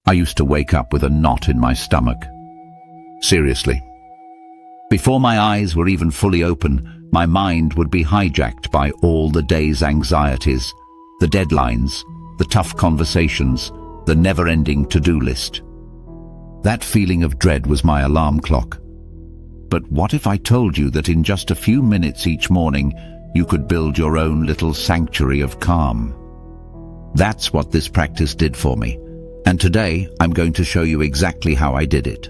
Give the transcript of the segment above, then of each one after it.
I used to wake up with a knot in my stomach. Seriously. Before my eyes were even fully open, my mind would be hijacked by all the day's anxieties, the deadlines, the tough conversations, the never-ending to-do list. That feeling of dread was my alarm clock. But what if I told you that in just a few minutes each morning, you could build your own little sanctuary of calm? That's what this practice did for me, and today I'm going to show you exactly how I did it.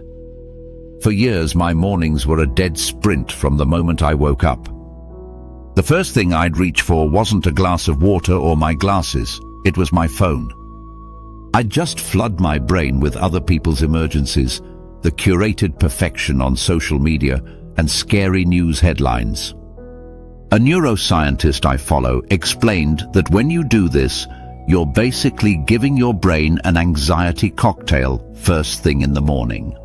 For years, my mornings were a dead sprint from the moment I woke up. The first thing I'd reach for wasn't a glass of water or my glasses, it was my phone. I'd just flood my brain with other people's emergencies, the curated perfection on social media, and scary news headlines. A neuroscientist I follow explained that when you do this, you're basically giving your brain an anxiety cocktail first thing in the morning.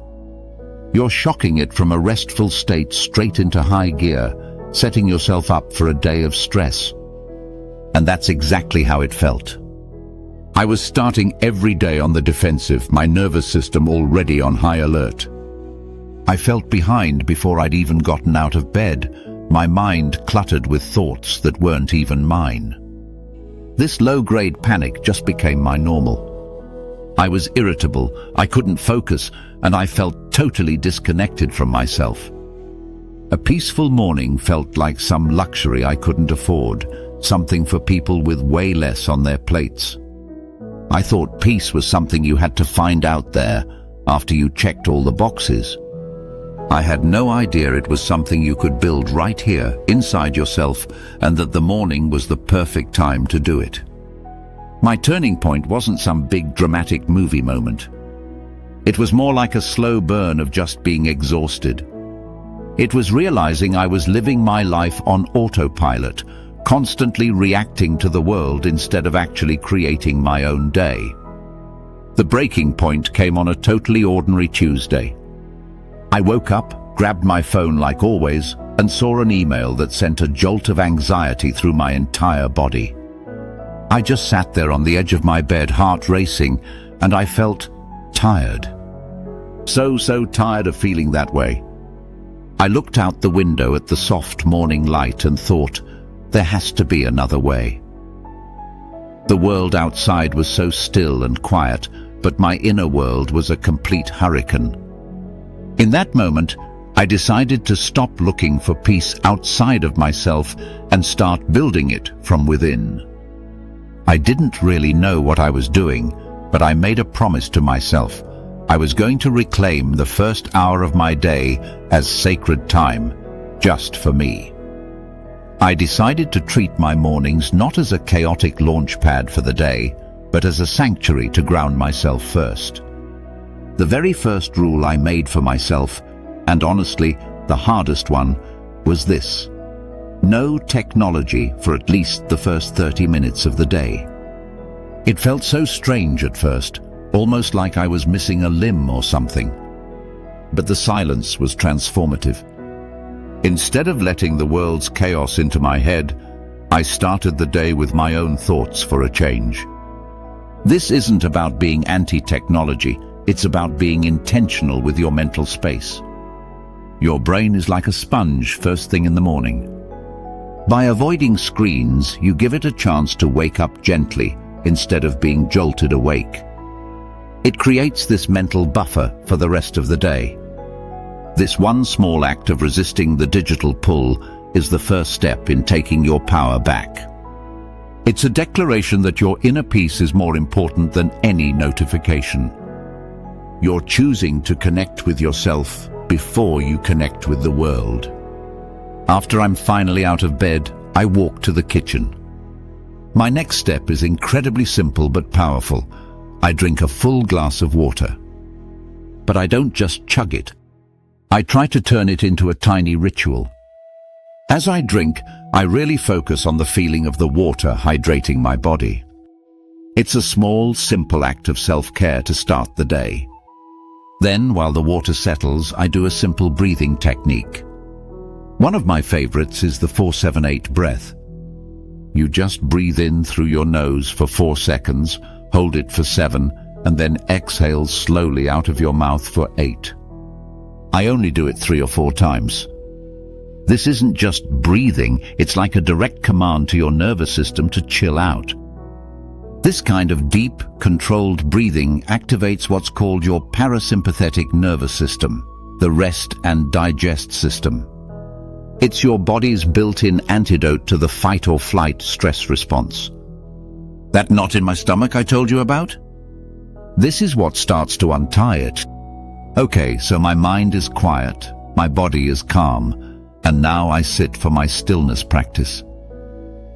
You're shocking it from a restful state straight into high gear, setting yourself up for a day of stress. And that's exactly how it felt. I was starting every day on the defensive, my nervous system already on high alert. I felt behind before I'd even gotten out of bed, my mind cluttered with thoughts that weren't even mine. This low-grade panic just became my normal. I was irritable, I couldn't focus, and I felt totally disconnected from myself. A peaceful morning felt like some luxury I couldn't afford, something for people with way less on their plates. I thought peace was something you had to find out there after you checked all the boxes. I had no idea it was something you could build right here, inside yourself, and that the morning was the perfect time to do it. My turning point wasn't some big dramatic movie moment. It was more like a slow burn of just being exhausted. It was realizing I was living my life on autopilot, constantly reacting to the world instead of actually creating my own day. The breaking point came on a totally ordinary Tuesday. I woke up, grabbed my phone like always, and saw an email that sent a jolt of anxiety through my entire body. I just sat there on the edge of my bed, heart racing, and I felt tired. So tired of feeling that way. I looked out the window at the soft morning light and thought, there has to be another way. The world outside was so still and quiet, but my inner world was a complete hurricane. In that moment, I decided to stop looking for peace outside of myself and start building it from within. I didn't really know what I was doing, but I made a promise to myself. I was going to reclaim the first hour of my day as sacred time, just for me. I decided to treat my mornings not as a chaotic launch pad for the day, but as a sanctuary to ground myself first. The very first rule I made for myself, and honestly, the hardest one, was this: no technology for at least the first 30 minutes of the day. It felt so strange at first, almost like I was missing a limb or something. But the silence was transformative. Instead of letting the world's chaos into my head, I started the day with my own thoughts for a change. This isn't about being anti-technology, it's about being intentional with your mental space. Your brain is like a sponge first thing in the morning. By avoiding screens, you give it a chance to wake up gently instead of being jolted awake. It creates this mental buffer for the rest of the day. This one small act of resisting the digital pull is the first step in taking your power back. It's a declaration that your inner peace is more important than any notification. You're choosing to connect with yourself before you connect with the world. After I'm finally out of bed, I walk to the kitchen. My next step is incredibly simple but powerful. I drink a full glass of water. But I don't just chug it. I try to turn it into a tiny ritual. As I drink, I really focus on the feeling of the water hydrating my body. It's a small, simple act of self-care to start the day. Then, while the water settles, I do a simple breathing technique. One of my favorites is the 4-7-8 breath. You just breathe in through your nose for 4 seconds, hold it for 7, and then exhale slowly out of your mouth for 8. I only do it 3 or 4 times. This isn't just breathing, it's like a direct command to your nervous system to chill out. This kind of deep, controlled breathing activates what's called your parasympathetic nervous system, the rest and digest system. It's your body's built-in antidote to the fight or flight stress response. That knot in my stomach I told you about? This is what starts to untie it. Okay, so my mind is quiet, my body is calm, and now I sit for my stillness practice.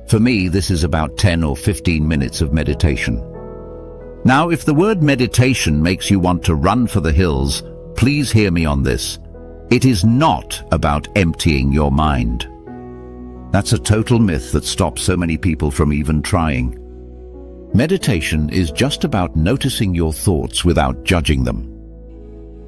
For me, this is about 10 or 15 minutes of meditation. Now, if the word meditation makes you want to run for the hills, please hear me on this. It is not about emptying your mind. That's a total myth that stops so many people from even trying. Meditation is just about noticing your thoughts without judging them.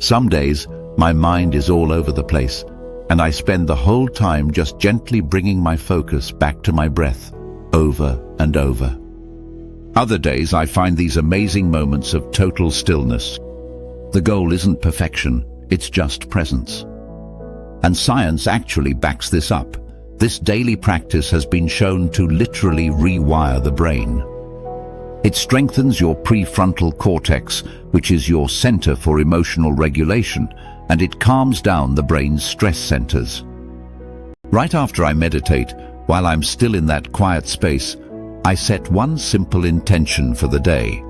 Some days, my mind is all over the place, and I spend the whole time just gently bringing my focus back to my breath, over and over. Other days, I find these amazing moments of total stillness. The goal isn't perfection, it's just presence. And science actually backs this up. This daily practice has been shown to literally rewire the brain. It strengthens your prefrontal cortex, which is your center for emotional regulation, and it calms down the brain's stress centers. Right after I meditate, while I'm still in that quiet space, I set one simple intention for the day.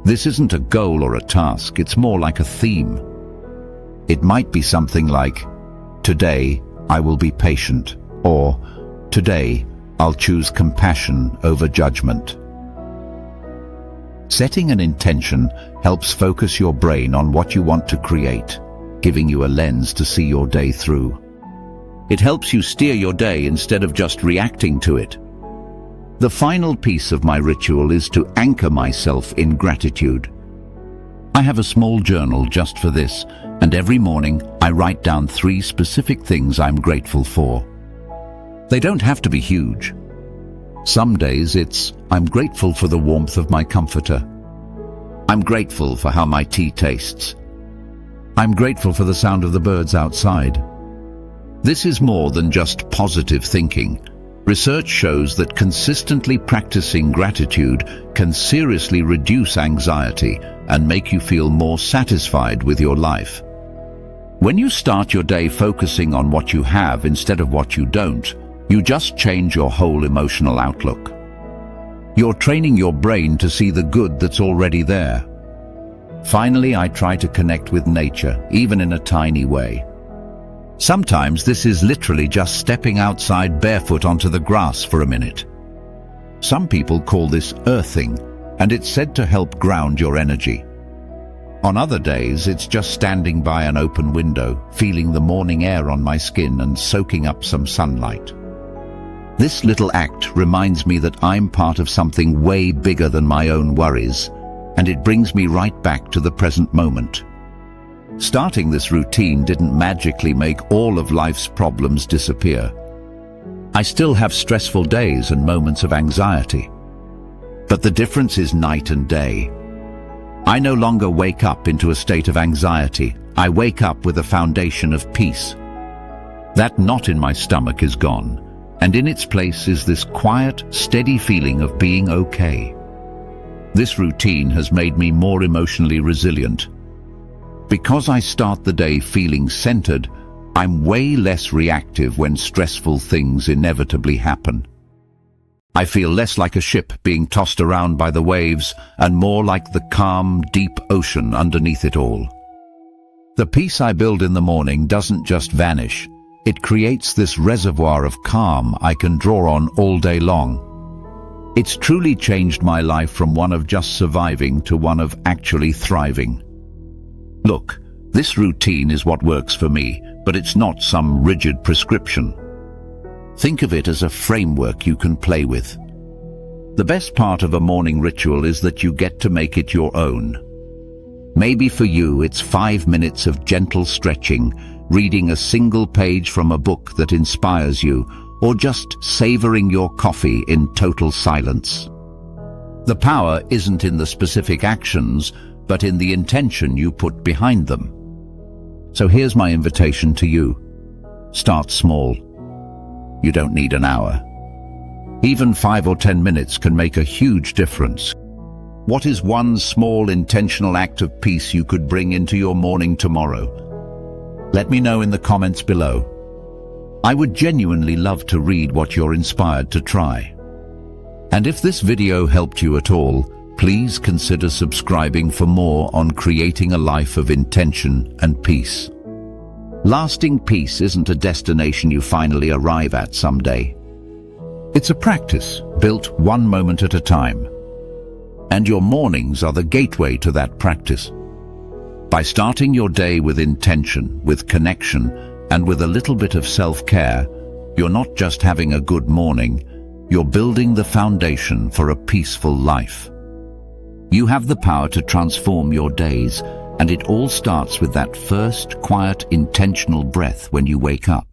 This isn't a goal or a task, it's more like a theme. It might be something like, today I will be patient, or today I'll choose compassion over judgment. Setting an intention helps focus your brain on what you want to create, giving you a lens to see your day through. It helps you steer your day instead of just reacting to it. The final piece of my ritual is to anchor myself in gratitude. I have a small journal just for this, and every morning I write down 3 specific things I'm grateful for. They don't have to be huge. Some days it's, I'm grateful for the warmth of my comforter. I'm grateful for how my tea tastes. I'm grateful for the sound of the birds outside. This is more than just positive thinking. Research shows that consistently practicing gratitude can seriously reduce anxiety and make you feel more satisfied with your life. When you start your day focusing on what you have instead of what you don't, you just change your whole emotional outlook. You're training your brain to see the good that's already there. Finally, I try to connect with nature, even in a tiny way. Sometimes this is literally just stepping outside barefoot onto the grass for a minute. Some people call this earthing, and it's said to help ground your energy. On other days, it's just standing by an open window, feeling the morning air on my skin and soaking up some sunlight. This little act reminds me that I'm part of something way bigger than my own worries, and it brings me right back to the present moment. Starting this routine didn't magically make all of life's problems disappear. I still have stressful days and moments of anxiety. But the difference is night and day. I no longer wake up into a state of anxiety. I wake up with a foundation of peace. That knot in my stomach is gone, and in its place is this quiet, steady feeling of being okay. This routine has made me more emotionally resilient. Because I start the day feeling centered, I'm way less reactive when stressful things inevitably happen. I feel less like a ship being tossed around by the waves and more like the calm, deep ocean underneath it all. The peace I build in the morning doesn't just vanish. It creates this reservoir of calm I can draw on all day long. It's truly changed my life from one of just surviving to one of actually thriving. Look, this routine is what works for me, but it's not some rigid prescription. Think of it as a framework you can play with. The best part of a morning ritual is that you get to make it your own. Maybe for you it's 5 minutes of gentle stretching, reading a single page from a book that inspires you, or just savoring your coffee in total silence. The power isn't in the specific actions, but in the intention you put behind them. So here's my invitation to you. Start small. You don't need an hour. Even 5 or 10 minutes can make a huge difference. What is one small intentional act of peace you could bring into your morning tomorrow? Let me know in the comments below. I would genuinely love to read what you're inspired to try. And if this video helped you at all, please consider subscribing for more on creating a life of intention and peace. Lasting peace isn't a destination you finally arrive at someday. It's a practice built one moment at a time. And your mornings are the gateway to that practice. By starting your day with intention, with connection, and with a little bit of self-care, you're not just having a good morning, you're building the foundation for a peaceful life. You have the power to transform your days, and it all starts with that first quiet, intentional breath when you wake up.